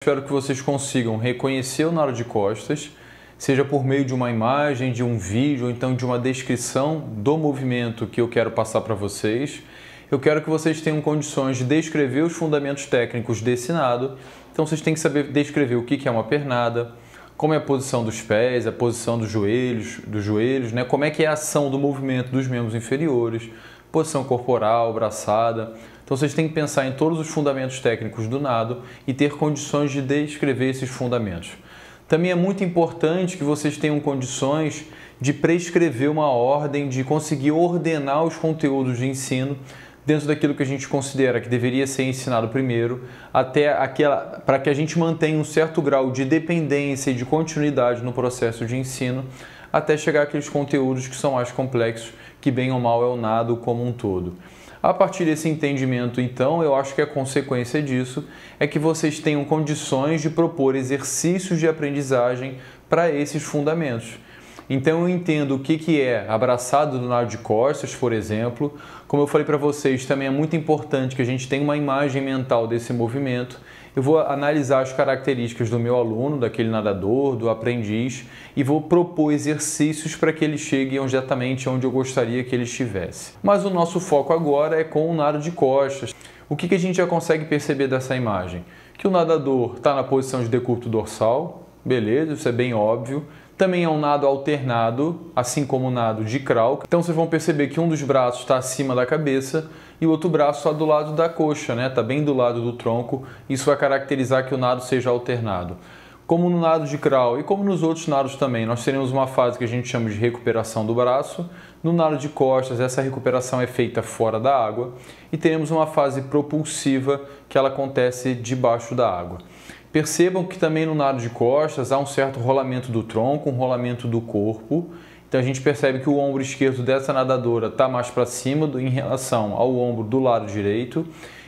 Espero que vocês consigam reconhecer o nado de costas, seja por meio de uma imagem, de um vídeo, ou então de uma descrição do movimento que eu quero passar para vocês. Eu quero que vocês tenham condições de descrever os fundamentos técnicos desse nado. Então vocês têm que saber descrever o que é uma pernada, como é a posição dos pés, a posição dos joelhos, né? Como é que é a ação do movimento dos membros inferiores, posição corporal, braçada. Então vocês têm que pensar em todos os fundamentos técnicos do nado e ter condições de descrever esses fundamentos. Também é muito importante que vocês tenham condições de prescrever uma ordem, de conseguir ordenar os conteúdos de ensino dentro daquilo que a gente considera que deveria ser ensinado primeiro, para que a gente mantenha um certo grau de dependência e de continuidade no processo de ensino, até chegar àqueles conteúdos que são mais complexos, que bem ou mal é o nado como um todo. A partir desse entendimento, então, eu acho que a consequência disso é que vocês tenham condições de propor exercícios de aprendizagem para esses fundamentos. Então eu entendo o que é abraçado do nado de costas, por exemplo. Como eu falei para vocês, também é muito importante que a gente tenha uma imagem mental desse movimento. Eu vou analisar as características do meu aluno, daquele nadador, do aprendiz, e vou propor exercícios para que ele chegue exatamente onde eu gostaria que ele estivesse. Mas o nosso foco agora é com o nado de costas. O que a gente já consegue perceber dessa imagem? Que o nadador está na posição de decúbito dorsal, beleza, isso é bem óbvio. Também é um nado alternado, assim como o nado de crawl. Então vocês vão perceber que um dos braços está acima da cabeça e o outro braço está do lado da coxa, né? Está bem do lado do tronco. Isso vai caracterizar que o nado seja alternado. Como no nado de crawl e como nos outros nados também, nós teremos uma fase que a gente chama de recuperação do braço. No nado de costas, essa recuperação é feita fora da água. E teremos uma fase propulsiva, que ela acontece debaixo da água. Percebam que também no nado de costas há um certo rolamento do tronco, um rolamento do corpo. Então a gente percebe que o ombro esquerdo dessa nadadora está mais para cima em relação ao ombro do lado direito.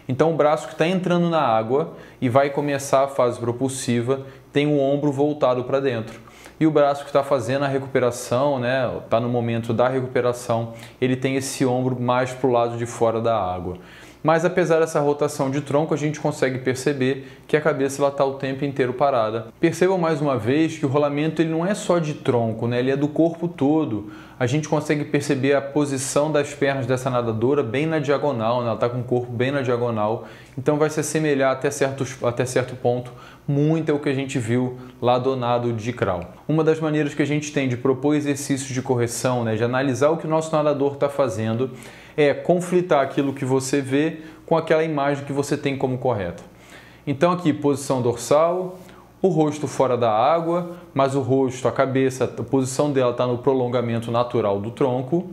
Então o braço que está entrando na água e vai começar a fase propulsiva tem o ombro voltado para dentro. E o braço que está fazendo a recuperação, né, está no momento da recuperação, ele tem esse ombro mais para o lado de fora da água. Mas apesar dessa rotação de tronco, a gente consegue perceber que a cabeça está o tempo inteiro parada. Percebam mais uma vez que o rolamento ele não é só de tronco, né? Ele é do corpo todo. A gente consegue perceber a posição das pernas dessa nadadora bem na diagonal, né? Ela está com o corpo bem na diagonal. Então vai se assemelhar até certo ponto muito ao que a gente viu lá do nado de crawl. Uma das maneiras que a gente tem de propor exercícios de correção, né? De analisar o que o nosso nadador está fazendo, é conflitar aquilo que você vê com aquela imagem que você tem como correta. Então aqui, posição dorsal, o rosto fora da água, mas o rosto, a cabeça, a posição dela está no prolongamento natural do tronco.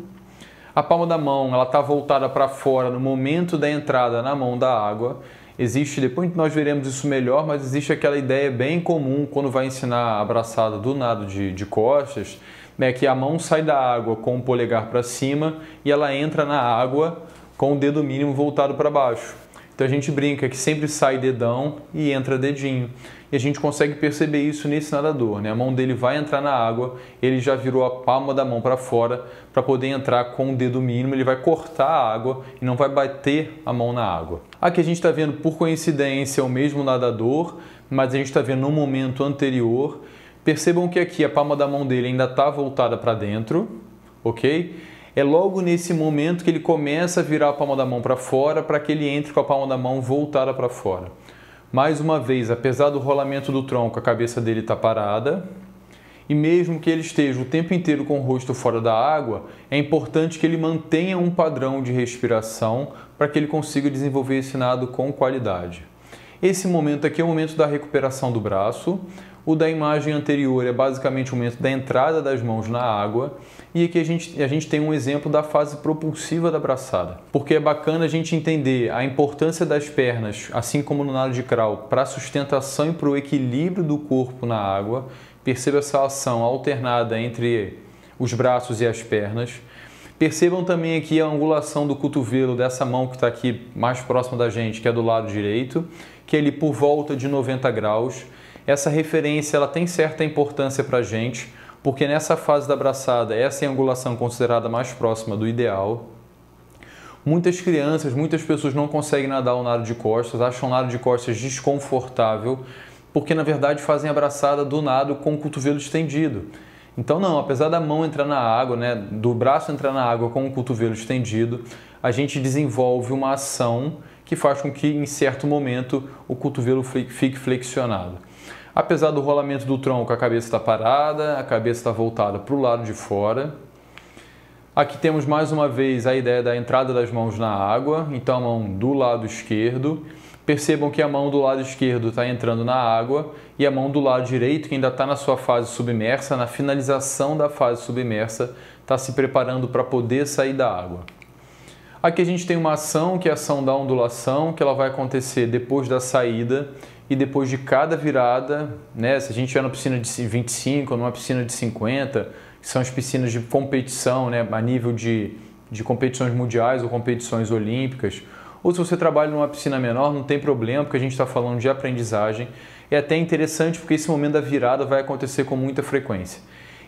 A palma da mão ela está voltada para fora no momento da entrada na mão da água. Depois nós veremos isso melhor, mas existe aquela ideia bem comum quando vai ensinar a abraçada do nado de costas, é que a mão sai da água com o polegar para cima e ela entra na água com o dedo mínimo voltado para baixo. Então a gente brinca que sempre sai dedão e entra dedinho. E a gente consegue perceber isso nesse nadador, né? A mão dele vai entrar na água, ele já virou a palma da mão para fora para poder entrar com o dedo mínimo, ele vai cortar a água e não vai bater a mão na água. Aqui a gente está vendo, por coincidência, o mesmo nadador, mas a gente está vendo no momento anterior. Percebam que aqui a palma da mão dele ainda está voltada para dentro, ok? É logo nesse momento que ele começa a virar a palma da mão para fora para que ele entre com a palma da mão voltada para fora. Mais uma vez, apesar do rolamento do tronco, a cabeça dele está parada. E mesmo que ele esteja o tempo inteiro com o rosto fora da água, é importante que ele mantenha um padrão de respiração para que ele consiga desenvolver esse nado com qualidade. Esse momento aqui é o momento da recuperação do braço. O da imagem anterior é basicamente o momento da entrada das mãos na água. E aqui a gente tem um exemplo da fase propulsiva da braçada. Porque é bacana a gente entender a importância das pernas, assim como no nado de crawl, para a sustentação e para o equilíbrio do corpo na água. Perceba essa ação alternada entre os braços e as pernas. Percebam também aqui a angulação do cotovelo dessa mão que está aqui mais próxima da gente, que é do lado direito, que é ali por volta de 90 graus. Essa referência ela tem certa importância para a gente, porque nessa fase da braçada, essa é a angulação considerada mais próxima do ideal. Muitas crianças, muitas pessoas não conseguem nadar o nado de costas, acham o nado de costas desconfortável. porque na verdade fazem a braçada do nado com o cotovelo estendido. Então não, apesar da mão entrar na água, né, do braço entrar na água com o cotovelo estendido, a gente desenvolve uma ação que faz com que em certo momento o cotovelo fique flexionado. Apesar do rolamento do tronco, a cabeça está parada, a cabeça está voltada para o lado de fora. Aqui temos mais uma vez a ideia da entrada das mãos na água, então a mão do lado esquerdo. Percebam que a mão do lado esquerdo está entrando na água e a mão do lado direito, que ainda está na sua fase submersa, na finalização da fase submersa, está se preparando para poder sair da água. Aqui a gente tem uma ação, que é a ação da ondulação, que ela vai acontecer depois da saída e depois de cada virada, né? Se a gente estiver numa piscina de 25 ou numa piscina de 50, que são as piscinas de competição, né? A nível de competições mundiais ou competições olímpicas, ou se você trabalha numa piscina menor, não tem problema, porque a gente está falando de aprendizagem. É até interessante porque esse momento da virada vai acontecer com muita frequência.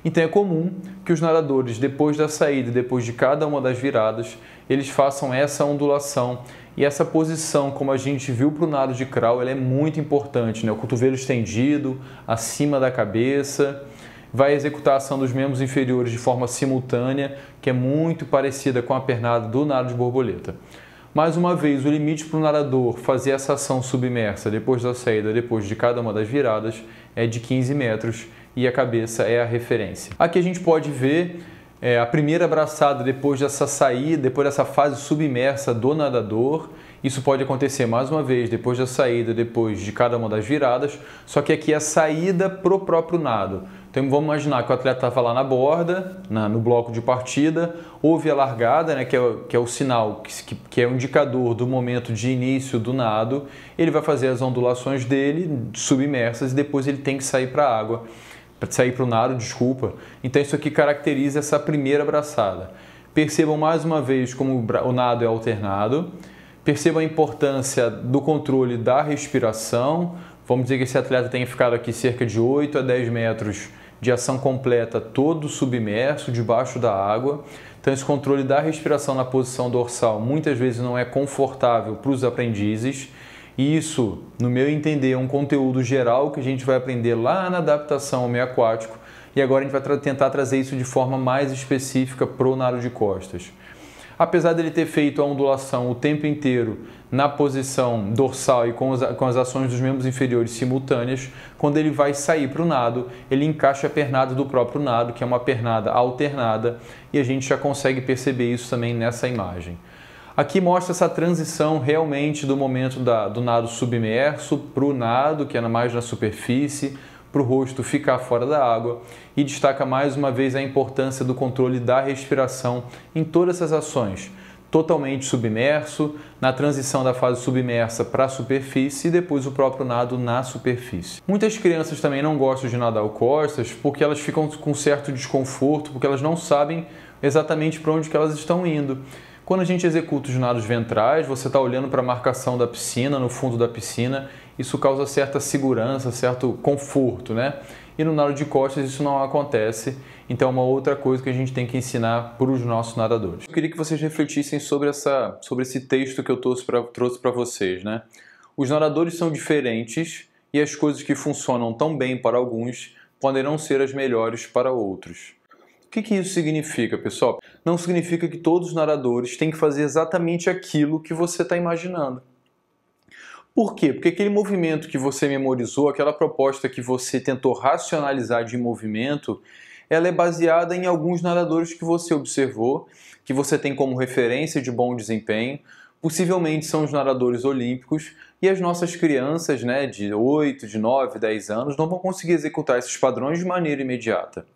Então é comum que os nadadores, depois da saída e depois de cada uma das viradas, eles façam essa ondulação. E essa posição, como a gente viu para o nado de crawl, ela é muito importante, né? O cotovelo estendido, acima da cabeça. Vai executar a ação dos membros inferiores de forma simultânea, que é muito parecida com a pernada do nado de borboleta. Mais uma vez, o limite para o nadador fazer essa ação submersa depois da saída, depois de cada uma das viradas, é de 15 metros e a cabeça é a referência. Aqui a gente pode ver a primeira braçada depois dessa saída, depois dessa fase submersa do nadador. Isso pode acontecer mais uma vez depois da saída, depois de cada uma das viradas, só que aqui é a saída para o próprio nado. Então vamos imaginar que o atleta estava lá na borda, no bloco de partida, houve a largada, né, que é o sinal, que é o indicador do momento de início do nado. Ele vai fazer as ondulações dele, submersas, e depois ele tem que sair para a água, para sair para o nado, desculpa. Então isso aqui caracteriza essa primeira braçada. Percebam mais uma vez como o nado é alternado. Percebam a importância do controle da respiração. Vamos dizer que esse atleta tenha ficado aqui cerca de 8 a 10 metros de ação completa, todo submerso, debaixo da água. Então esse controle da respiração na posição dorsal muitas vezes não é confortável para os aprendizes. E isso, no meu entender, é um conteúdo geral que a gente vai aprender lá na adaptação ao meio aquático. E agora a gente vai tentar trazer isso de forma mais específica para o nado de costas. Apesar dele ter feito a ondulação o tempo inteiro na posição dorsal e com as ações dos membros inferiores simultâneas, quando ele vai sair para o nado, ele encaixa a pernada do próprio nado, que é uma pernada alternada, e a gente já consegue perceber isso também nessa imagem. Aqui mostra essa transição realmente do momento do nado submerso para o nado, que é mais na superfície, para o rosto ficar fora da água, e destaca mais uma vez a importância do controle da respiração em todas essas ações, totalmente submerso, na transição da fase submersa para a superfície e depois o próprio nado na superfície. Muitas crianças também não gostam de nadar ao costas porque elas ficam com certo desconforto, porque elas não sabem exatamente para onde que elas estão indo. Quando a gente executa os nados ventrais, você está olhando para a marcação da piscina, no fundo da piscina, isso causa certa segurança, certo conforto, né? E no nado de costas isso não acontece, então é uma outra coisa que a gente tem que ensinar para os nossos nadadores. Eu queria que vocês refletissem sobre esse texto que eu trouxe para vocês, né? Os nadadores são diferentes e as coisas que funcionam tão bem para alguns poderão ser as melhores para outros. O que isso significa, pessoal? Não significa que todos os nadadores têm que fazer exatamente aquilo que você está imaginando. Por quê? Porque aquele movimento que você memorizou, aquela proposta que você tentou racionalizar de movimento, ela é baseada em alguns nadadores que você observou, que você tem como referência de bom desempenho. Possivelmente são os nadadores olímpicos, e as nossas crianças, né, de 8, de 9, 10 anos não vão conseguir executar esses padrões de maneira imediata.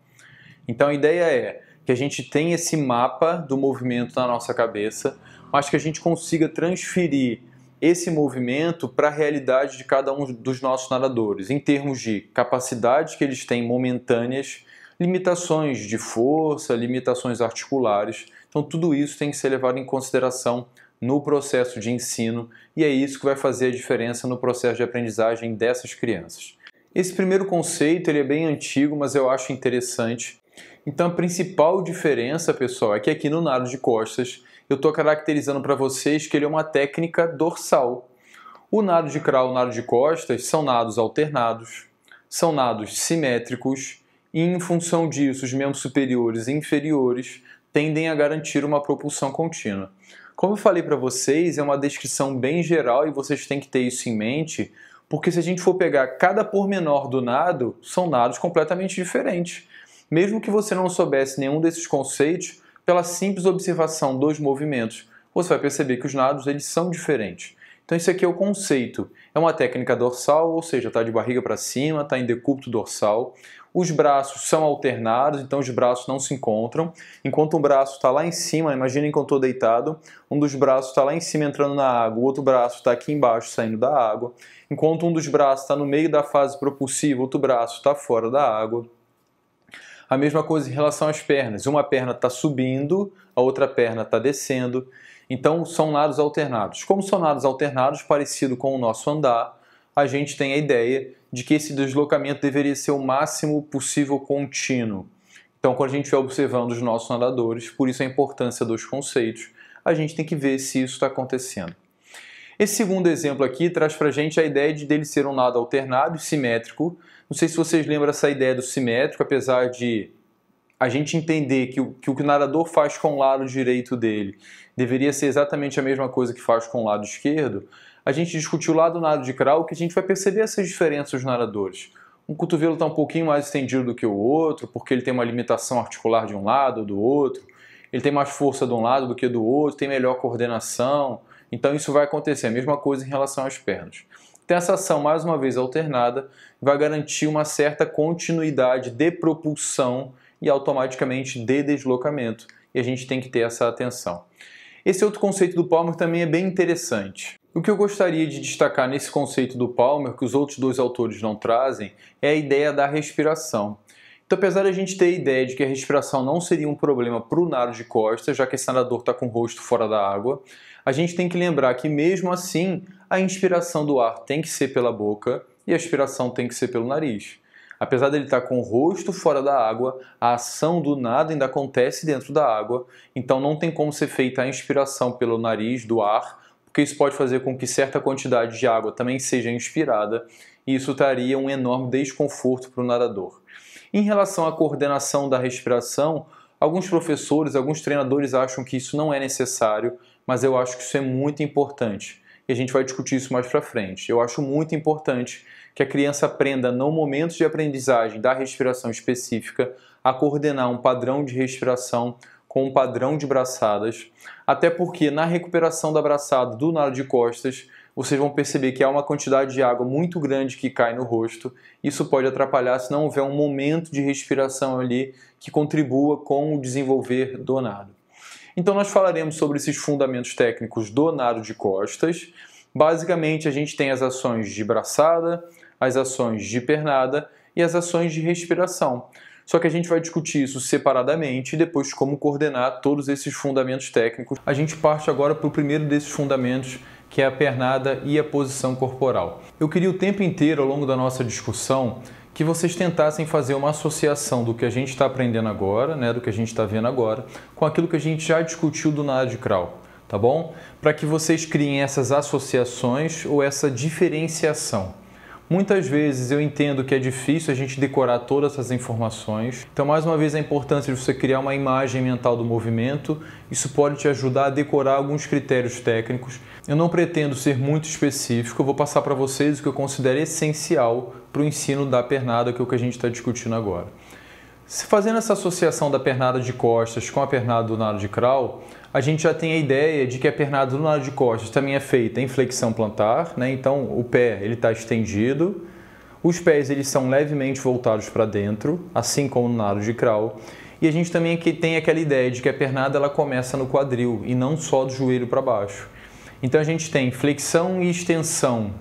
Então a ideia é que a gente tenha esse mapa do movimento na nossa cabeça, mas que a gente consiga transferir esse movimento para a realidade de cada um dos nossos nadadores, em termos de capacidades que eles têm momentâneas, limitações de força, limitações articulares. Então tudo isso tem que ser levado em consideração no processo de ensino, e é isso que vai fazer a diferença no processo de aprendizagem dessas crianças. Esse primeiro conceito ele é bem antigo, mas eu acho interessante. Então a principal diferença, pessoal, é que aqui no nado de costas eu estou caracterizando para vocês que ele é uma técnica dorsal. O nado de crawl e o nado de costas são nados alternados, são nados simétricos e, em função disso, os membros superiores e inferiores tendem a garantir uma propulsão contínua. Como eu falei para vocês, é uma descrição bem geral e vocês têm que ter isso em mente, porque se a gente for pegar cada pormenor do nado, são nados completamente diferentes. Mesmo que você não soubesse nenhum desses conceitos, pela simples observação dos movimentos, você vai perceber que os nados eles são diferentes. Então esse aqui é o conceito. É uma técnica dorsal, ou seja, está de barriga para cima, está em decúbito dorsal. Os braços são alternados, então os braços não se encontram. Enquanto um braço está lá em cima, imaginem que eu estou deitado, um dos braços está lá em cima entrando na água, o outro braço está aqui embaixo saindo da água. Enquanto um dos braços está no meio da fase propulsiva, outro braço está fora da água. A mesma coisa em relação às pernas. Uma perna está subindo, a outra perna está descendo. Então são nados alternados. Como são nados alternados, parecido com o nosso andar, a gente tem a ideia de que esse deslocamento deveria ser o máximo possível contínuo. Então, quando a gente vai observando os nossos nadadores, por isso a importância dos conceitos, a gente tem que ver se isso está acontecendo. Esse segundo exemplo aqui traz para a gente a ideia de dele ser um nado alternado e simétrico. Não sei se vocês lembram essa ideia do simétrico, apesar de a gente entender que o que o nadador faz com o lado direito dele deveria ser exatamente a mesma coisa que faz com o lado esquerdo, a gente discutiu lá do nado de crawl que a gente vai perceber essas diferenças dos nadadores. Um cotovelo está um pouquinho mais estendido do que o outro, porque ele tem uma limitação articular de um lado ou do outro, ele tem mais força de um lado do que do outro, tem melhor coordenação, então isso vai acontecer, a mesma coisa em relação às pernas. Então essa ação, mais uma vez alternada, vai garantir uma certa continuidade de propulsão e automaticamente de deslocamento, e a gente tem que ter essa atenção. Esse outro conceito do Palmer também é bem interessante. O que eu gostaria de destacar nesse conceito do Palmer, que os outros dois autores não trazem, é a ideia da respiração. Então, apesar de a gente ter a ideia de que a respiração não seria um problema para o nado de costas, já que esse nadador está com o rosto fora da água, a gente tem que lembrar que, mesmo assim, a inspiração do ar tem que ser pela boca e a expiração tem que ser pelo nariz. Apesar dele estar com o rosto fora da água, a ação do nado ainda acontece dentro da água, então não tem como ser feita a inspiração pelo nariz do ar, porque isso pode fazer com que certa quantidade de água também seja inspirada, e isso traria um enorme desconforto para o nadador. Em relação à coordenação da respiração, alguns professores, alguns treinadores acham que isso não é necessário, mas eu acho que isso é muito importante. E a gente vai discutir isso mais para frente. Eu acho muito importante que a criança aprenda, no momento de aprendizagem da respiração específica, a coordenar um padrão de respiração com um padrão de braçadas, até porque na recuperação da braçada do nado de costas, vocês vão perceber que há uma quantidade de água muito grande que cai no rosto. Isso pode atrapalhar se não houver um momento de respiração ali que contribua com o desenvolver do nado. Então nós falaremos sobre esses fundamentos técnicos do nado de costas. Basicamente a gente tem as ações de braçada, as ações de pernada e as ações de respiração. Só que a gente vai discutir isso separadamente e depois como coordenar todos esses fundamentos técnicos. A gente parte agora para o primeiro desses fundamentos, que é a pernada e a posição corporal. Eu queria o tempo inteiro, ao longo da nossa discussão, que vocês tentassem fazer uma associação do que a gente está aprendendo agora, do que a gente está vendo agora, com aquilo que a gente já discutiu do nado de crawl, tá bom? Para que vocês criem essas associações ou essa diferenciação. Muitas vezes eu entendo que é difícil a gente decorar todas essas informações, então mais uma vez a importância de você criar uma imagem mental do movimento, isso pode te ajudar a decorar alguns critérios técnicos. Eu não pretendo ser muito específico, eu vou passar para vocês o que eu considero essencial para o ensino da pernada, que é o que a gente está discutindo agora. Fazendo essa associação da pernada de costas com a pernada do nado de crawl, a gente já tem a ideia de que a pernada do nado de costas também é feita em flexão plantar, então o pé está estendido, os pés eles são levemente voltados para dentro, assim como no nado de crawl, e a gente também tem aquela ideia de que a pernada ela começa no quadril e não só do joelho para baixo. Então a gente tem flexão e extensão,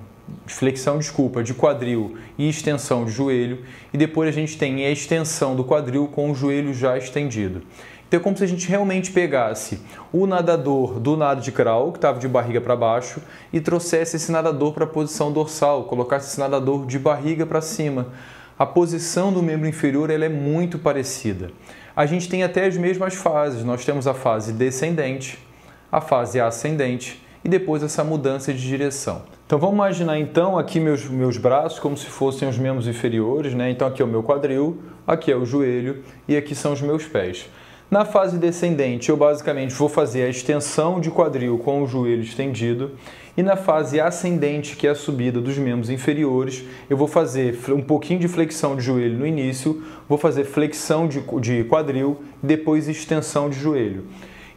de quadril e extensão de joelho, e depois a gente tem a extensão do quadril com o joelho já estendido. Então é como se a gente realmente pegasse o nadador do nado de crawl, que estava de barriga para baixo, e trouxesse esse nadador para a posição dorsal, colocasse esse nadador de barriga para cima. A posição do membro inferior ela é muito parecida. A gente tem até as mesmas fases, nós temos a fase descendente, a fase ascendente e depois essa mudança de direção. Então vamos imaginar então aqui meus braços como se fossem os membros inferiores, né? Então aqui é o meu quadril, aqui é o joelho e aqui são os meus pés. Na fase descendente eu basicamente vou fazer a extensão de quadril com o joelho estendido e na fase ascendente, que é a subida dos membros inferiores, eu vou fazer um pouquinho de flexão de joelho no início, vou fazer flexão de quadril e depois extensão de joelho.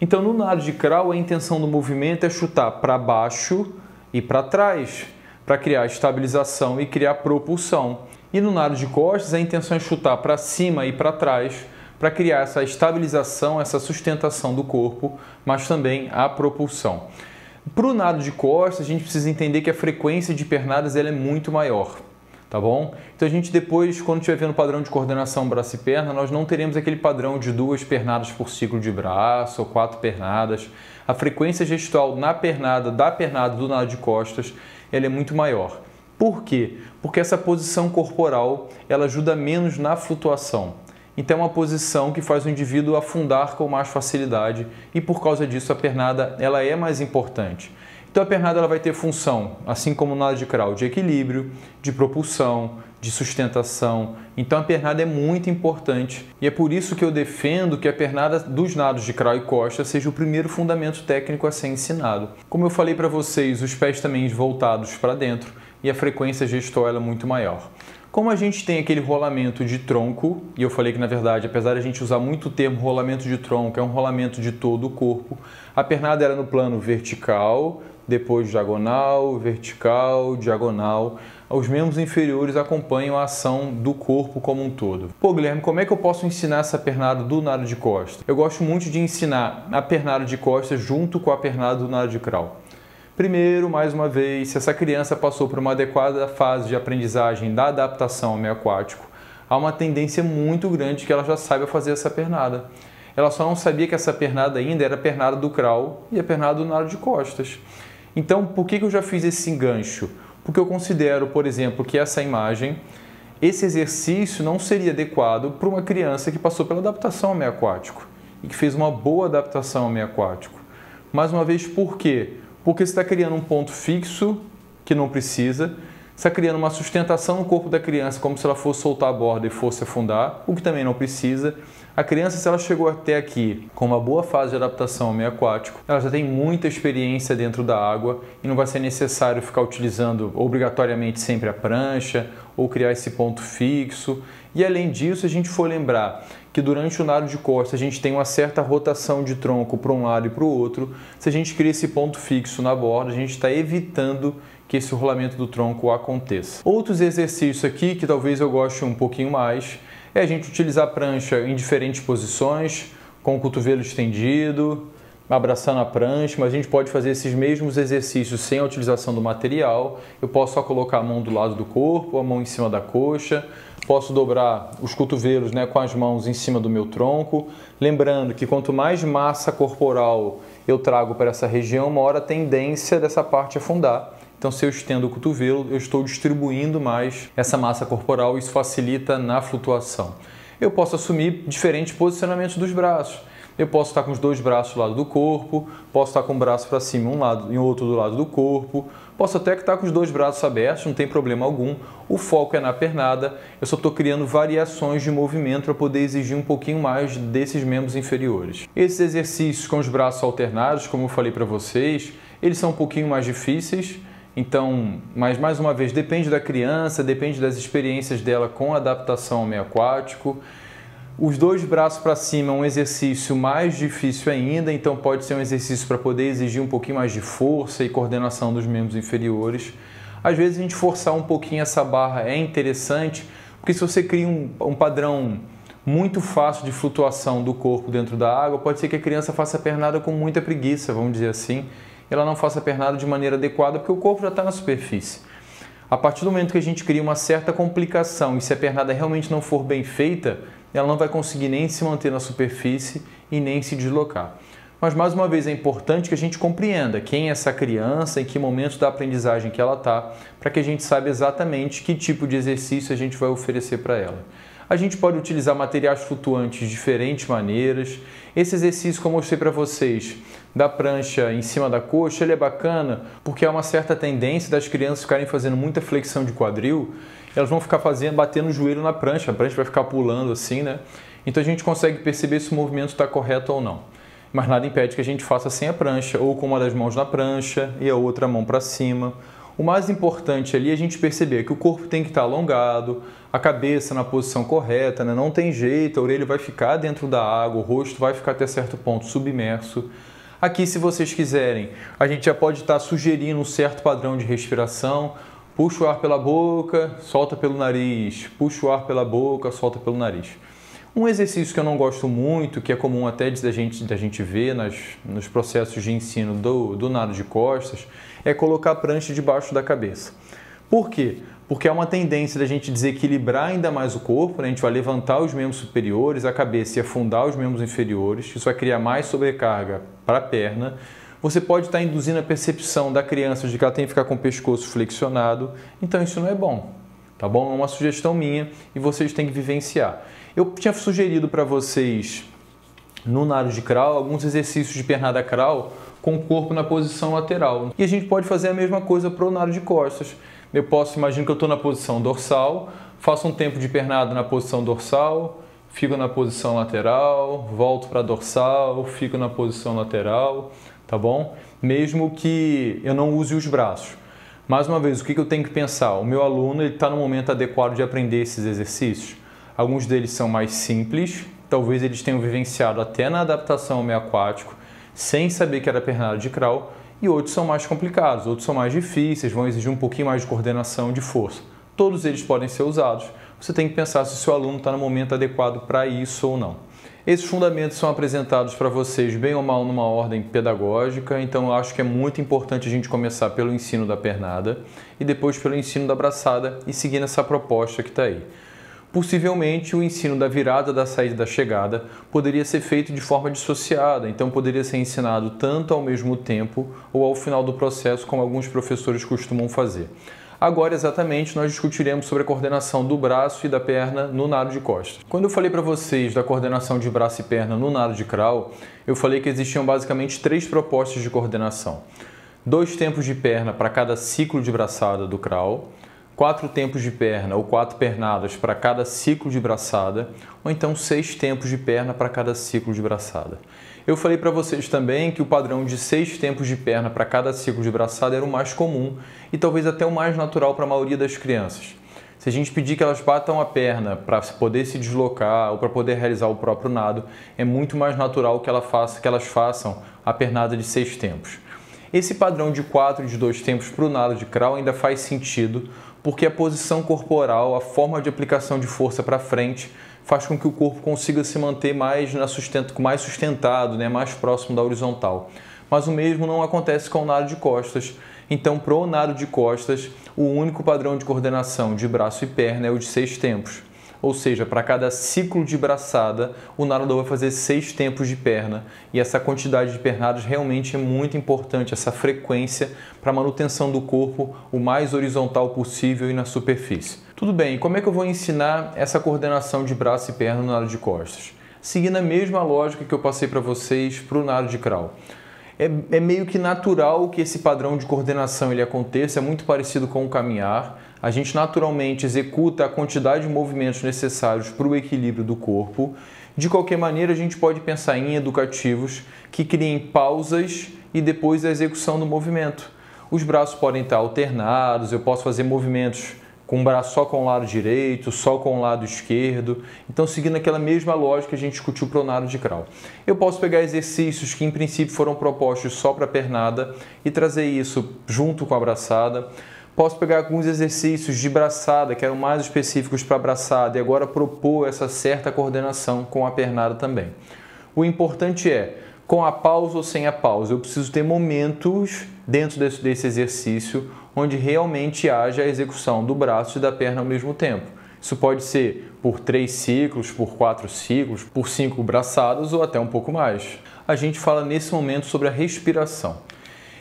Então no nado de crawl a intenção do movimento é chutar para baixo e para trás, para criar estabilização e criar propulsão. E no nado de costas, a intenção é chutar para cima e para trás, para criar essa estabilização, essa sustentação do corpo, mas também a propulsão. Para o nado de costas, a gente precisa entender que a frequência de pernadas ela é muito maior, tá bom? Então a gente depois, quando estiver vendo o padrão de coordenação braço e perna, nós não teremos aquele padrão de 2 pernadas por ciclo de braço ou 4 pernadas. A frequência gestual da pernada do nado de costas ela é muito maior. Por quê? Porque essa posição corporal ela ajuda menos na flutuação. Então é uma posição que faz o indivíduo afundar com mais facilidade e por causa disso a pernada ela é mais importante. Então a pernada ela vai ter função, assim como o nado de crawl, de equilíbrio, de propulsão, de sustentação. Então a pernada é muito importante e é por isso que eu defendo que a pernada dos nados de crawl e costa seja o primeiro fundamento técnico a ser ensinado. Como eu falei para vocês, os pés também voltados para dentro e a frequência gestual é muito maior. Como a gente tem aquele rolamento de tronco, e eu falei que na verdade, apesar de a gente usar muito o termo rolamento de tronco, é um rolamento de todo o corpo, a pernada era no plano vertical, depois diagonal, vertical, diagonal. Os membros inferiores acompanham a ação do corpo como um todo. Pô, Guilherme, como é que eu posso ensinar essa pernada do nado de costas? Eu gosto muito de ensinar a pernada de costas junto com a pernada do nado de crawl. Primeiro, mais uma vez, se essa criança passou por uma adequada fase de aprendizagem da adaptação ao meio aquático, há uma tendência muito grande que ela já saiba fazer essa pernada. Ela só não sabia que essa pernada ainda era a pernada do crawl e a pernada do nado de costas. Então, por que eu já fiz esse engancho? Porque eu considero, por exemplo, que essa imagem, esse exercício não seria adequado para uma criança que passou pela adaptação ao meio aquático e que fez uma boa adaptação ao meio aquático. Mais uma vez, por quê? Porque você está criando um ponto fixo que não precisa, você está criando uma sustentação no corpo da criança como se ela fosse soltar a borda e fosse afundar, o que também não precisa. A criança, se ela chegou até aqui com uma boa fase de adaptação ao meio aquático, ela já tem muita experiência dentro da água e não vai ser necessário ficar utilizando obrigatoriamente sempre a prancha ou criar esse ponto fixo. E além disso, se a gente for lembrar que durante o nado de costas a gente tem uma certa rotação de tronco para um lado e para o outro, se a gente cria esse ponto fixo na borda, a gente está evitando que esse rolamento do tronco aconteça. Outros exercícios aqui que talvez eu goste um pouquinho mais é a gente utilizar a prancha em diferentes posições, com o cotovelo estendido, abraçando a prancha, mas a gente pode fazer esses mesmos exercícios sem a utilização do material. Eu posso só colocar a mão do lado do corpo, a mão em cima da coxa, posso dobrar os cotovelos, né, com as mãos em cima do meu tronco. Lembrando que quanto mais massa corporal eu trago para essa região, maior a tendência dessa parte afundar. Então, se eu estendo o cotovelo, eu estou distribuindo mais essa massa corporal e isso facilita na flutuação. Eu posso assumir diferentes posicionamentos dos braços. Eu posso estar com os dois braços do lado do corpo, posso estar com o braço para cima um lado e o outro do lado do corpo, posso até estar com os dois braços abertos, não tem problema algum. O foco é na pernada, eu só estou criando variações de movimento para poder exigir um pouquinho mais desses membros inferiores. Esses exercícios com os braços alternados, como eu falei para vocês, eles são um pouquinho mais difíceis. Então, mas mais uma vez, depende da criança, depende das experiências dela com adaptação ao meio aquático. Os dois braços para cima é um exercício mais difícil ainda, então pode ser um exercício para poder exigir um pouquinho mais de força e coordenação dos membros inferiores. Às vezes a gente forçar um pouquinho essa barra é interessante, porque se você cria um padrão muito fácil de flutuação do corpo dentro da água, pode ser que a criança faça a pernada com muita preguiça, vamos dizer assim, ela não faça a pernada de maneira adequada porque o corpo já está na superfície. A partir do momento que a gente cria uma certa complicação e se a pernada realmente não for bem feita, ela não vai conseguir nem se manter na superfície e nem se deslocar. Mas mais uma vez é importante que a gente compreenda quem é essa criança, em que momento da aprendizagem que ela está, para que a gente saiba exatamente que tipo de exercício a gente vai oferecer para ela. A gente pode utilizar materiais flutuantes de diferentes maneiras. Esse exercício que eu mostrei para vocês da prancha em cima da coxa, ele é bacana porque há uma certa tendência das crianças ficarem fazendo muita flexão de quadril, elas vão ficar batendo o joelho na prancha, a prancha vai ficar pulando assim, né? Então a gente consegue perceber se o movimento está correto ou não. Mas nada impede que a gente faça sem a prancha, ou com uma das mãos na prancha e a outra mão para cima. O mais importante ali é a gente perceber que o corpo tem que estar alongado, a cabeça na posição correta, né? Não tem jeito, a orelha vai ficar dentro da água, o rosto vai ficar até certo ponto submerso. Aqui, se vocês quiserem, a gente já pode estar sugerindo um certo padrão de respiração. Puxa o ar pela boca, solta pelo nariz. Puxa o ar pela boca, solta pelo nariz. Um exercício que eu não gosto muito, que é comum até da gente ver nos processos de ensino do nado de costas, é colocar a prancha debaixo da cabeça. Por quê? Porque há uma tendência da gente desequilibrar ainda mais o corpo, né? A gente vai levantar os membros superiores, a cabeça e afundar os membros inferiores, isso vai criar mais sobrecarga para a perna. Você pode estar induzindo a percepção da criança de que ela tem que ficar com o pescoço flexionado, então isso não é bom, tá bom? É uma sugestão minha e vocês têm que vivenciar. Eu tinha sugerido para vocês, no nado de crawl, alguns exercícios de pernada crawl com o corpo na posição lateral. E a gente pode fazer a mesma coisa para o nado de costas. Eu posso imaginar que eu estou na posição dorsal, faço um tempo de pernada na posição dorsal, fico na posição lateral, volto para a dorsal, fico na posição lateral, tá bom? Mesmo que eu não use os braços. Mais uma vez, o que eu tenho que pensar? O meu aluno está no momento adequado de aprender esses exercícios. Alguns deles são mais simples, talvez eles tenham vivenciado até na adaptação ao meio aquático, sem saber que era pernada de crawl, e outros são mais complicados, outros são mais difíceis, vão exigir um pouquinho mais de coordenação, de força. Todos eles podem ser usados. Você tem que pensar se o seu aluno está no momento adequado para isso ou não. Esses fundamentos são apresentados para vocês bem ou mal numa ordem pedagógica, então eu acho que é muito importante a gente começar pelo ensino da pernada e depois pelo ensino da braçada e seguir nessa proposta que está aí. Possivelmente o ensino da virada, da saída e da chegada poderia ser feito de forma dissociada, então poderia ser ensinado tanto ao mesmo tempo ou ao final do processo, como alguns professores costumam fazer. Agora, exatamente, nós discutiremos sobre a coordenação do braço e da perna no nado de costas. Quando eu falei para vocês da coordenação de braço e perna no nado de crawl, eu falei que existiam basicamente 3 propostas de coordenação. 2 tempos de perna para cada ciclo de braçada do crawl, 4 tempos de perna ou 4 pernadas para cada ciclo de braçada, ou então 6 tempos de perna para cada ciclo de braçada. Eu falei para vocês também que o padrão de 6 tempos de perna para cada ciclo de braçada era o mais comum e talvez até o mais natural para a maioria das crianças. Se a gente pedir que elas batam a perna para poder se deslocar ou para poder realizar o próprio nado, é muito mais natural que elas façam a pernada de 6 tempos. Esse padrão de 4 e de 2 tempos para o nado de crawl ainda faz sentido, porque a posição corporal, a forma de aplicação de força para frente, faz com que o corpo consiga se manter mais sustentado, né, mais próximo da horizontal. Mas o mesmo não acontece com o nado de costas. Então, para o nado de costas, o único padrão de coordenação de braço e perna é o de 6 tempos. Ou seja, para cada ciclo de braçada, o nadador vai fazer 6 tempos de perna. E essa quantidade de pernadas realmente é muito importante, essa frequência para a manutenção do corpo o mais horizontal possível e na superfície. Tudo bem, como é que eu vou ensinar essa coordenação de braço e perna no nado de costas? Seguindo a mesma lógica que eu passei para vocês para o nado de crawl. É meio que natural que esse padrão de coordenação ele aconteça, é muito parecido com o caminhar. A gente naturalmente executa a quantidade de movimentos necessários para o equilíbrio do corpo. De qualquer maneira, a gente pode pensar em educativos que criem pausas e depois a execução do movimento. Os braços podem estar alternados, eu posso fazer movimentos com o braço só com o lado direito, só com o lado esquerdo. Então, seguindo aquela mesma lógica que a gente discutiu para o nado de crawl. Eu posso pegar exercícios que, em princípio, foram propostos só para a pernada e trazer isso junto com a braçada. Posso pegar alguns exercícios de braçada, que eram mais específicos para a braçada, e agora propor essa certa coordenação com a pernada também. O importante é, com a pausa ou sem a pausa, eu preciso ter momentos dentro desse exercício onde realmente haja a execução do braço e da perna ao mesmo tempo. Isso pode ser por 3 ciclos, por 4 ciclos, por 5 braçadas ou até um pouco mais. A gente fala nesse momento sobre a respiração.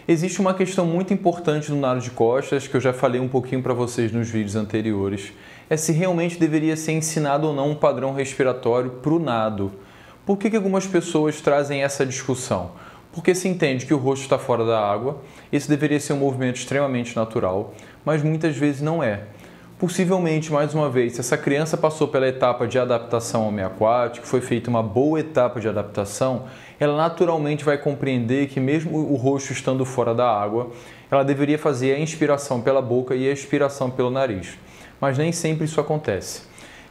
Existe uma questão muito importante no nado de costas, que eu já falei um pouquinho para vocês nos vídeos anteriores, é se realmente deveria ser ensinado ou não um padrão respiratório para o nado. Por que algumas pessoas trazem essa discussão? Porque se entende que o rosto está fora da água, esse deveria ser um movimento extremamente natural, mas muitas vezes não é. Possivelmente, mais uma vez, se essa criança passou pela etapa de adaptação ao meio aquático, foi feita uma boa etapa de adaptação, ela naturalmente vai compreender que mesmo o rosto estando fora da água, ela deveria fazer a inspiração pela boca e a expiração pelo nariz. Mas nem sempre isso acontece.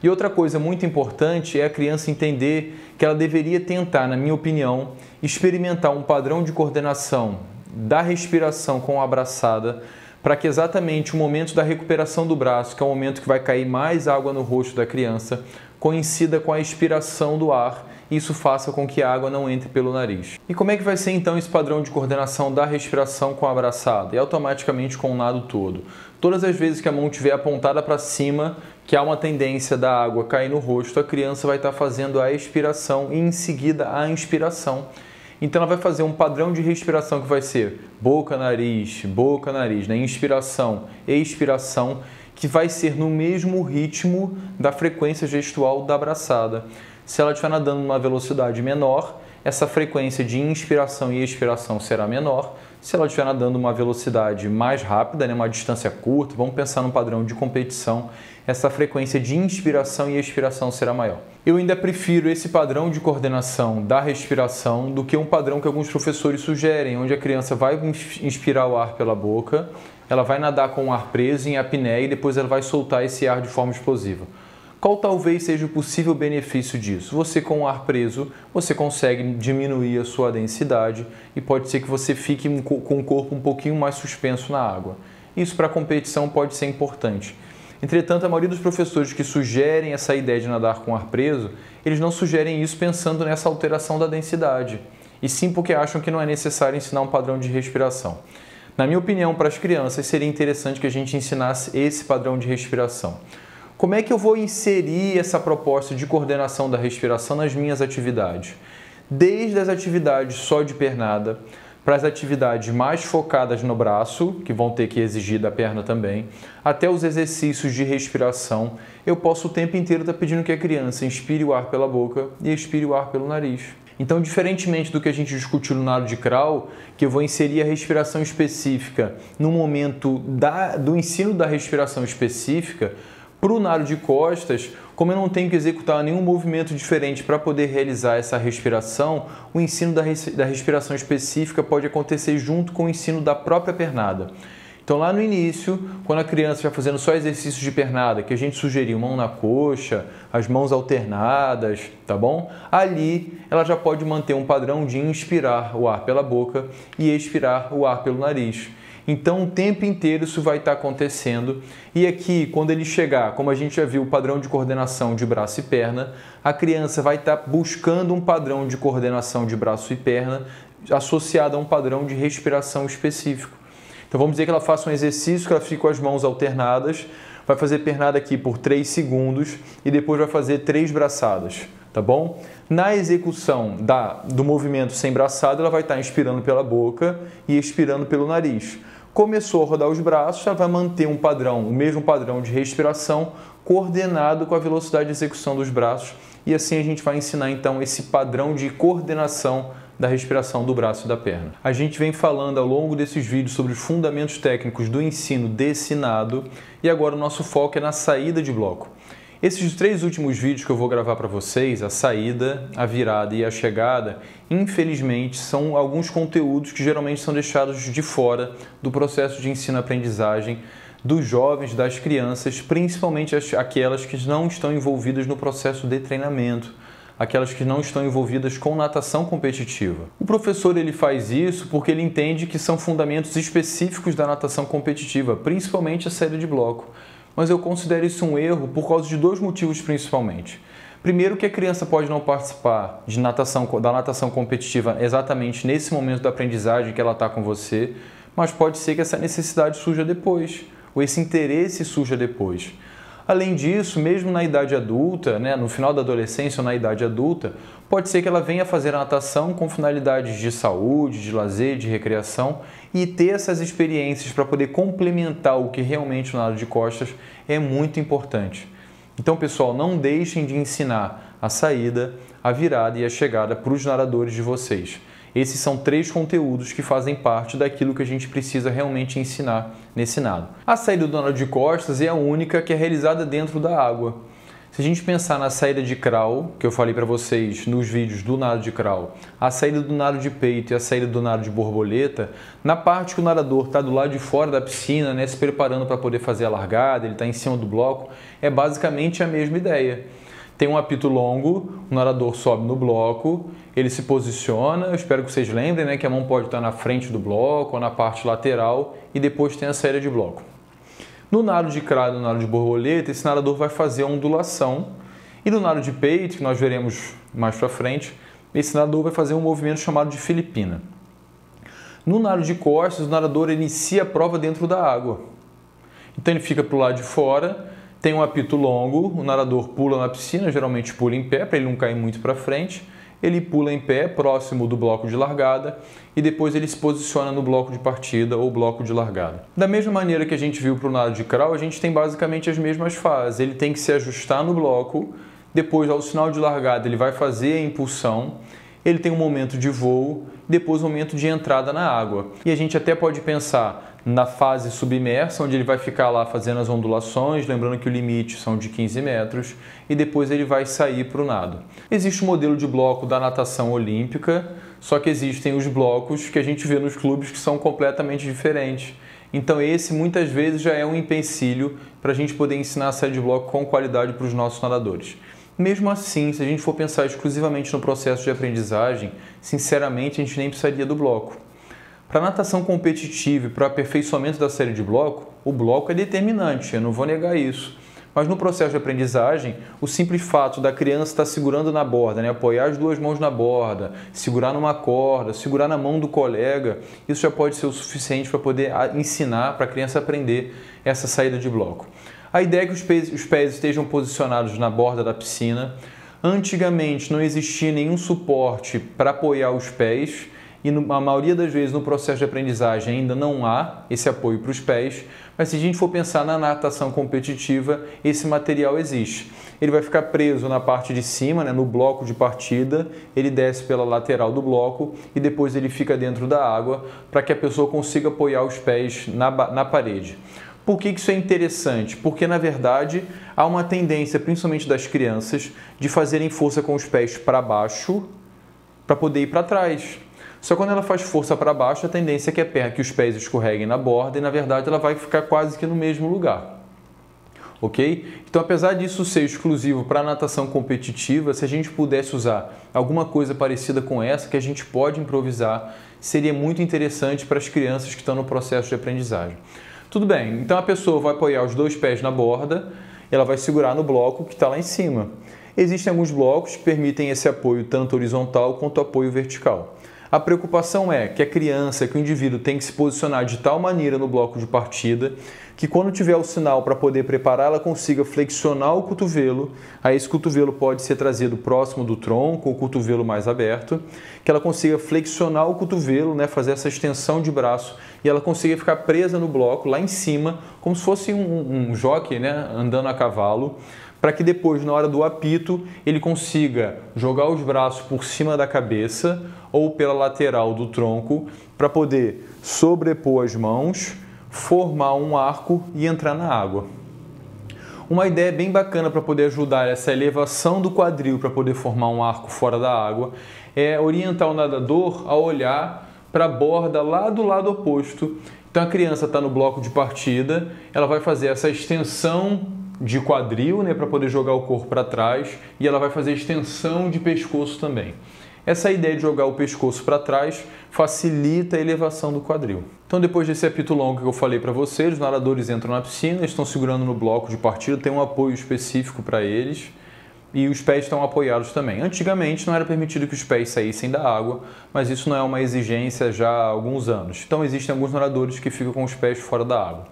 E outra coisa muito importante é a criança entender que ela deveria tentar, na minha opinião, experimentar um padrão de coordenação da respiração com a abraçada, para que exatamente o momento da recuperação do braço, que é o momento que vai cair mais água no rosto da criança, coincida com a expiração do ar e isso faça com que a água não entre pelo nariz. E como é que vai ser então esse padrão de coordenação da respiração com a abraçada? E automaticamente com o nado todo. Todas as vezes que a mão estiver apontada para cima, que há uma tendência da água cair no rosto, a criança vai estar fazendo a expiração e em seguida a inspiração. Então ela vai fazer um padrão de respiração que vai ser boca, nariz, né? Inspiração, expiração, que vai ser no mesmo ritmo da frequência gestual da abraçada. Se ela estiver nadando numa velocidade menor, essa frequência de inspiração e expiração será menor. Se ela estiver nadando uma velocidade mais rápida, né, uma distância curta, vamos pensar num padrão de competição, essa frequência de inspiração e expiração será maior. Eu ainda prefiro esse padrão de coordenação da respiração do que um padrão que alguns professores sugerem, onde a criança vai inspirar o ar pela boca, ela vai nadar com o ar preso em apneia e depois ela vai soltar esse ar de forma explosiva. Qual talvez seja o possível benefício disso? Você com o ar preso, você consegue diminuir a sua densidade e pode ser que você fique com o corpo um pouquinho mais suspenso na água. Isso para a competição pode ser importante. Entretanto, a maioria dos professores que sugerem essa ideia de nadar com ar preso, eles não sugerem isso pensando nessa alteração da densidade, e sim porque acham que não é necessário ensinar um padrão de respiração. Na minha opinião, para as crianças, seria interessante que a gente ensinasse esse padrão de respiração. Como é que eu vou inserir essa proposta de coordenação da respiração nas minhas atividades? Desde as atividades só de pernada, para as atividades mais focadas no braço, que vão ter que exigir da perna também, até os exercícios de respiração, eu posso o tempo inteiro estar pedindo que a criança inspire o ar pela boca e expire o ar pelo nariz. Então, diferentemente do que a gente discutiu no nado de crawl, que eu vou inserir a respiração específica no momento do ensino da respiração específica, para o nado de costas, como eu não tenho que executar nenhum movimento diferente para poder realizar essa respiração, o ensino da respiração específica pode acontecer junto com o ensino da própria pernada. Então lá no início, quando a criança está fazendo só exercícios de pernada, que a gente sugeriu mão na coxa, as mãos alternadas, tá bom? Ali ela já pode manter um padrão de inspirar o ar pela boca e expirar o ar pelo nariz. Então, o tempo inteiro isso vai estar acontecendo. E aqui, quando ele chegar, como a gente já viu, o padrão de coordenação de braço e perna, a criança vai estar buscando um padrão de coordenação de braço e perna associado a um padrão de respiração específico. Então, vamos dizer que ela faça um exercício que ela fique com as mãos alternadas, vai fazer pernada aqui por 3 segundos e depois vai fazer 3 braçadas. Tá bom? Na execução do movimento sem braçada, ela vai estar inspirando pela boca e expirando pelo nariz. Começou a rodar os braços, ela vai manter um padrão, o mesmo padrão de respiração, coordenado com a velocidade de execução dos braços. E assim a gente vai ensinar então esse padrão de coordenação da respiração do braço e da perna. A gente vem falando ao longo desses vídeos sobre os fundamentos técnicos do ensino desse nado e agora o nosso foco é na saída de bloco. Esses 3 últimos vídeos que eu vou gravar para vocês, a saída, a virada e a chegada, infelizmente são alguns conteúdos que geralmente são deixados de fora do processo de ensino-aprendizagem dos jovens, das crianças, principalmente aquelas que não estão envolvidas no processo de treinamento, aquelas que não estão envolvidas com natação competitiva. O professor ele faz isso porque ele entende que são fundamentos específicos da natação competitiva, principalmente a saída de bloco. Mas eu considero isso um erro por causa de 2 motivos principalmente. Primeiro, que a criança pode não participar da natação competitiva exatamente nesse momento da aprendizagem que ela está com você, mas pode ser que essa necessidade surja depois, ou esse interesse surja depois. Além disso, mesmo na idade adulta, né, no final da adolescência ou na idade adulta, pode ser que ela venha fazer a natação com finalidades de saúde, de lazer, de recreação e ter essas experiências para poder complementar o que realmente o nado de costas é muito importante. Então, pessoal, não deixem de ensinar a saída, a virada e a chegada para os nadadores de vocês. Esses são 3 conteúdos que fazem parte daquilo que a gente precisa realmente ensinar nesse nado. A saída do nado de costas é a única que é realizada dentro da água. Se a gente pensar na saída de crawl, que eu falei para vocês nos vídeos do nado de crawl, a saída do nado de peito e a saída do nado de borboleta, na parte que o nadador está do lado de fora da piscina, né, se preparando para poder fazer a largada, ele está em cima do bloco, é basicamente a mesma ideia. Tem um apito longo, o nadador sobe no bloco, ele se posiciona, eu espero que vocês lembrem, né, que a mão pode estar na frente do bloco ou na parte lateral e depois tem a saída de bloco. No nado de crawl e no nado de borboleta, esse nadador vai fazer a ondulação e no nado de peito, que nós veremos mais para frente, esse nadador vai fazer um movimento chamado de filipina. No nado de costas, o nadador inicia a prova dentro da água. Então ele fica para o lado de fora, tem um apito longo, o nadador pula na piscina, geralmente pula em pé para ele não cair muito para frente. Ele pula em pé, próximo do bloco de largada, e depois ele se posiciona no bloco de partida ou bloco de largada. Da mesma maneira que a gente viu para o nado de crawl, a gente tem basicamente as mesmas fases. Ele tem que se ajustar no bloco, depois ao sinal de largada ele vai fazer a impulsão, ele tem um momento de voo, depois um momento de entrada na água. E a gente até pode pensar na fase submersa, onde ele vai ficar lá fazendo as ondulações, lembrando que o limite são de 15 metros, e depois ele vai sair para o nado. Existe o modelo de bloco da natação olímpica, só que existem os blocos que a gente vê nos clubes que são completamente diferentes. Então esse muitas vezes já é um empecilho para a gente poder ensinar a saída de bloco com qualidade para os nossos nadadores. Mesmo assim, se a gente for pensar exclusivamente no processo de aprendizagem, sinceramente a gente nem precisaria do bloco. Para a natação competitiva e para o aperfeiçoamento da série de bloco, o bloco é determinante, eu não vou negar isso. Mas no processo de aprendizagem, o simples fato da criança estar segurando na borda, né, apoiar as 2 mãos na borda, segurar numa corda, segurar na mão do colega, isso já pode ser o suficiente para poder ensinar, para a criança aprender essa saída de bloco. A ideia é que os pés estejam posicionados na borda da piscina. Antigamente não existia nenhum suporte para apoiar os pés e a maioria das vezes no processo de aprendizagem ainda não há esse apoio para os pés, mas se a gente for pensar na natação competitiva, esse material existe. Ele vai ficar preso na parte de cima, né, no bloco de partida, ele desce pela lateral do bloco e depois ele fica dentro da água para que a pessoa consiga apoiar os pés na parede. Por que isso é interessante? Porque, na verdade, há uma tendência, principalmente das crianças, de fazerem força com os pés para baixo para poder ir para trás. Só que quando ela faz força para baixo, a tendência é que os pés escorreguem na borda e, na verdade, ela vai ficar quase que no mesmo lugar. Ok? Então, apesar disso ser exclusivo para a natação competitiva, se a gente pudesse usar alguma coisa parecida com essa, que a gente pode improvisar, seria muito interessante para as crianças que estão no processo de aprendizagem. Tudo bem, então a pessoa vai apoiar os 2 pés na borda, ela vai segurar no bloco que está lá em cima. Existem alguns blocos que permitem esse apoio tanto horizontal quanto apoio vertical. A preocupação é que a criança, que o indivíduo tem que se posicionar de tal maneira no bloco de partida que quando tiver o sinal para poder preparar, ela consiga flexionar o cotovelo, aí esse cotovelo pode ser trazido próximo do tronco, o cotovelo mais aberto, que ela consiga flexionar o cotovelo, né, fazer essa extensão de braço e ela consiga ficar presa no bloco lá em cima, como se fosse um jockey, né, andando a cavalo, para que depois, na hora do apito, ele consiga jogar os braços por cima da cabeça ou pela lateral do tronco para poder sobrepor as mãos, formar um arco e entrar na água. Uma ideia bem bacana para poder ajudar essa elevação do quadril para poder formar um arco fora da água é orientar o nadador a olhar para a borda lá do lado oposto. Então a criança está no bloco de partida, ela vai fazer essa extensão de quadril, né, para poder jogar o corpo para trás e ela vai fazer extensão de pescoço também. Essa ideia de jogar o pescoço para trás facilita a elevação do quadril. Então, depois desse apito longo que eu falei para vocês, os nadadores entram na piscina, estão segurando no bloco de partida, tem um apoio específico para eles e os pés estão apoiados também. Antigamente não era permitido que os pés saíssem da água, mas isso não é uma exigência já há alguns anos. Então, existem alguns nadadores que ficam com os pés fora da água.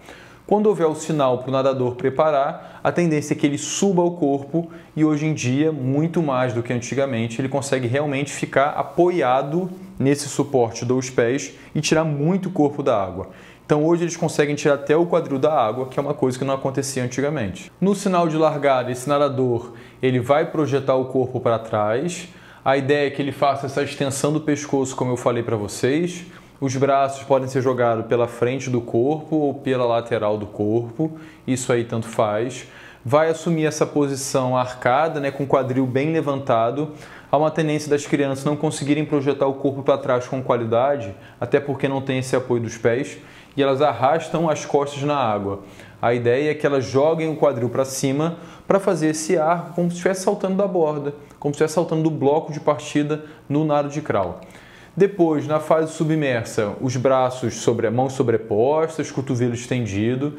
Quando houver o sinal para o nadador preparar, a tendência é que ele suba o corpo e hoje em dia, muito mais do que antigamente, ele consegue realmente ficar apoiado nesse suporte dos pés e tirar muito o corpo da água. Então hoje eles conseguem tirar até o quadril da água, que é uma coisa que não acontecia antigamente. No sinal de largada, esse nadador ele vai projetar o corpo para trás. A ideia é que ele faça essa extensão do pescoço, como eu falei para vocês. Os braços podem ser jogados pela frente do corpo ou pela lateral do corpo, isso aí tanto faz. Vai assumir essa posição arcada, né, com o quadril bem levantado. Há uma tendência das crianças não conseguirem projetar o corpo para trás com qualidade, até porque não tem esse apoio dos pés, e elas arrastam as costas na água. A ideia é que elas joguem o quadril para cima para fazer esse arco como se estivesse saltando da borda, como se estivesse saltando do bloco de partida no nado de crawl. Depois, na fase submersa, os braços sobre a mão sobrepostas, cotovelo estendido.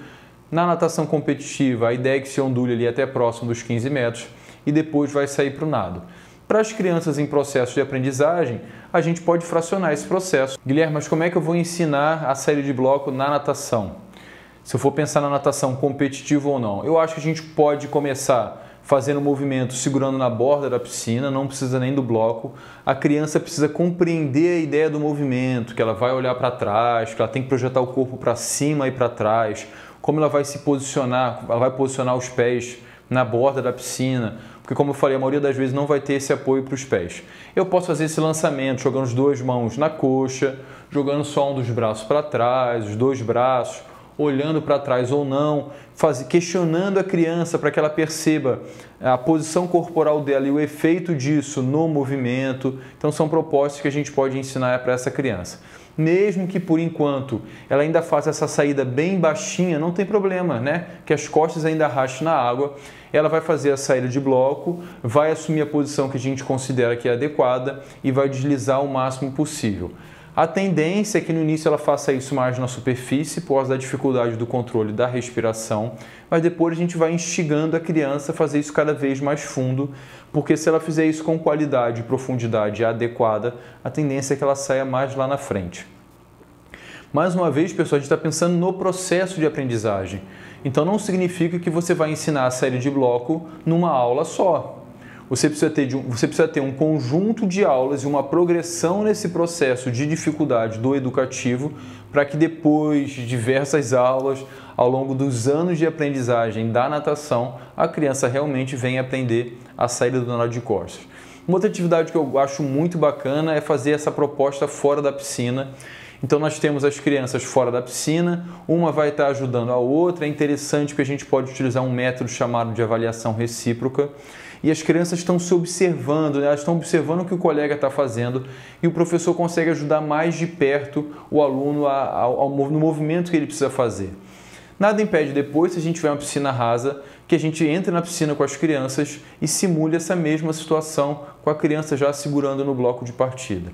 Na natação competitiva, a ideia é que se ondule ali até próximo dos 15 metros e depois vai sair para o nado. Para as crianças em processo de aprendizagem, a gente pode fracionar esse processo. Guilherme, mas como é que eu vou ensinar a saída de bloco na natação? Se eu for pensar na natação competitiva ou não, eu acho que a gente pode começar fazendo o movimento segurando na borda da piscina, não precisa nem do bloco. A criança precisa compreender a ideia do movimento, que ela vai olhar para trás, que ela tem que projetar o corpo para cima e para trás, como ela vai se posicionar, ela vai posicionar os pés na borda da piscina, porque como eu falei, a maioria das vezes não vai ter esse apoio para os pés. Eu posso fazer esse lançamento jogando as duas mãos na coxa, jogando só um dos braços para trás, os dois braços, olhando para trás ou não, questionando a criança para que ela perceba a posição corporal dela e o efeito disso no movimento. Então são propostas que a gente pode ensinar para essa criança. Mesmo que por enquanto ela ainda faça essa saída bem baixinha, não tem problema, né? Que as costas ainda arrastem na água, ela vai fazer a saída de bloco, vai assumir a posição que a gente considera que é adequada e vai deslizar o máximo possível. A tendência é que no início ela faça isso mais na superfície, por causa da dificuldade do controle da respiração, mas depois a gente vai instigando a criança a fazer isso cada vez mais fundo, porque se ela fizer isso com qualidade e profundidade adequada, a tendência é que ela saia mais lá na frente. Mais uma vez, pessoal, a gente está pensando no processo de aprendizagem. Então não significa que você vai ensinar a série de bloco numa aula só. Você precisa ter um conjunto de aulas e uma progressão nesse processo de dificuldade do educativo para que depois de diversas aulas, ao longo dos anos de aprendizagem da natação, a criança realmente venha aprender a saída do nado de costas. Uma outra atividade que eu acho muito bacana é fazer essa proposta fora da piscina. Então nós temos as crianças fora da piscina, uma vai estar ajudando a outra. É interessante porque a gente pode utilizar um método chamado de avaliação recíproca. E as crianças estão se observando, né? Elas estão observando o que o colega está fazendo e o professor consegue ajudar mais de perto o aluno no movimento que ele precisa fazer. Nada impede depois, se a gente tiver uma piscina rasa, que a gente entre na piscina com as crianças e simule essa mesma situação com a criança já segurando no bloco de partida.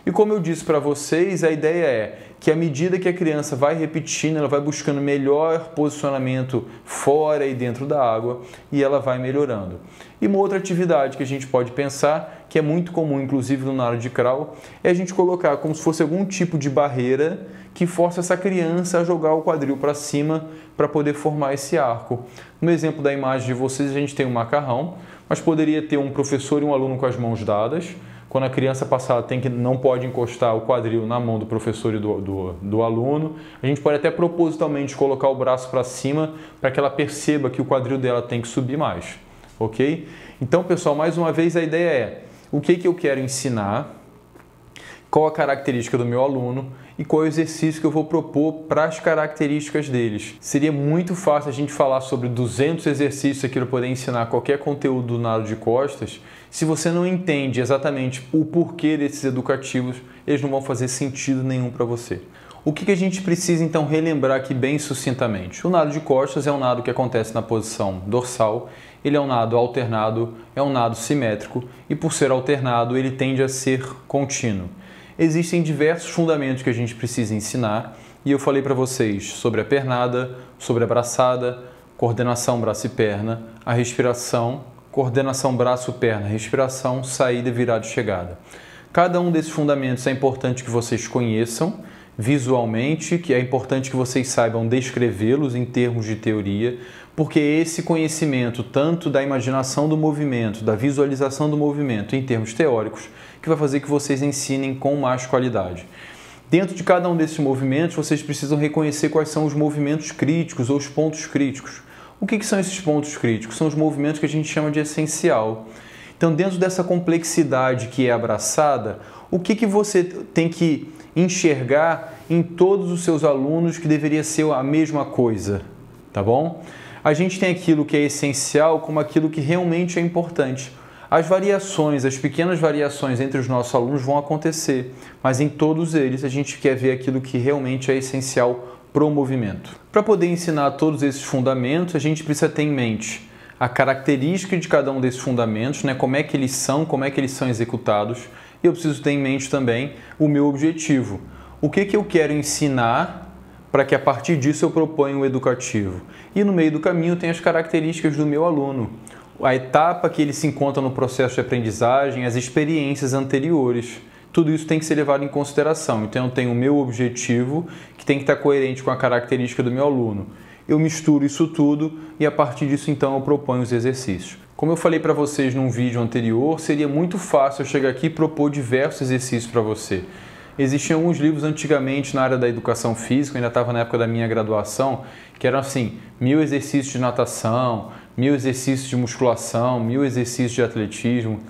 E como eu disse para vocês, a ideia é que à medida que a criança vai repetindo, ela vai buscando melhor posicionamento fora e dentro da água e ela vai melhorando. E uma outra atividade que a gente pode pensar, que é muito comum inclusive no nado de crawl, é a gente colocar como se fosse algum tipo de barreira que força essa criança a jogar o quadril para cima para poder formar esse arco. No exemplo da imagem de vocês, a gente tem um macarrão, mas poderia ter um professor e um aluno com as mãos dadas. Quando a criança passar, não pode encostar o quadril na mão do professor e do aluno. A gente pode até propositalmente colocar o braço para cima para que ela perceba que o quadril dela tem que subir mais. Ok? Então, pessoal, mais uma vez a ideia é o que eu quero ensinar, qual a característica do meu aluno e qual é o exercício que eu vou propor para as características deles. Seria muito fácil a gente falar sobre 200 exercícios aqui para poder ensinar qualquer conteúdo do nado de costas. Se você não entende exatamente o porquê desses educativos, eles não vão fazer sentido nenhum para você. O que a gente precisa então relembrar aqui bem sucintamente? O nado de costas é um nado que acontece na posição dorsal, ele é um nado alternado, é um nado simétrico e por ser alternado ele tende a ser contínuo. Existem diversos fundamentos que a gente precisa ensinar e eu falei para vocês sobre a pernada, sobre a braçada, coordenação braço e perna, a respiração, coordenação braço-perna, respiração, saída, virada e chegada. Cada um desses fundamentos é importante que vocês conheçam, visualmente, que é importante que vocês saibam descrevê-los em termos de teoria, porque esse conhecimento, tanto da imaginação do movimento, da visualização do movimento em termos teóricos, que vai fazer que vocês ensinem com mais qualidade. Dentro de cada um desses movimentos, vocês precisam reconhecer quais são os movimentos críticos ou os pontos críticos. O que são esses pontos críticos? São os movimentos que a gente chama de essencial. Então, dentro dessa complexidade que é abraçada, o que você tem que enxergar em todos os seus alunos que deveria ser a mesma coisa, tá bom? A gente tem aquilo que é essencial como aquilo que realmente é importante. As variações, as pequenas variações entre os nossos alunos vão acontecer, mas em todos eles a gente quer ver aquilo que realmente é essencial para o movimento. Para poder ensinar todos esses fundamentos, a gente precisa ter em mente a característica de cada um desses fundamentos, né? Como é que eles são executados, e eu preciso ter em mente também o meu objetivo. O que eu quero ensinar para que a partir disso eu proponha o educativo. E no meio do caminho tem as características do meu aluno, a etapa que ele se encontra no processo de aprendizagem, as experiências anteriores. Tudo isso tem que ser levado em consideração. Então eu tenho o meu objetivo, que tem que estar coerente com a característica do meu aluno. Eu misturo isso tudo e a partir disso então eu proponho os exercícios. Como eu falei para vocês num vídeo anterior, seria muito fácil eu chegar aqui e propor diversos exercícios para você. Existiam alguns livros antigamente na área da educação física, eu ainda estava na época da minha graduação, que eram assim, 1000 exercícios de natação, 1000 exercícios de musculação, 1000 exercícios de atletismo.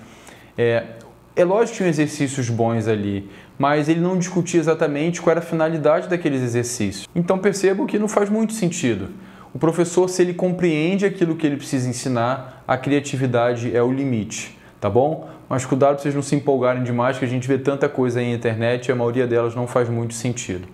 É lógico que tinham exercícios bons ali, mas ele não discutia exatamente qual era a finalidade daqueles exercícios. Então percebam que não faz muito sentido. O professor, se ele compreende aquilo que ele precisa ensinar, a criatividade é o limite, tá bom? Mas cuidado para vocês não se empolgarem demais, que a gente vê tanta coisa aí na internet e a maioria delas não faz muito sentido.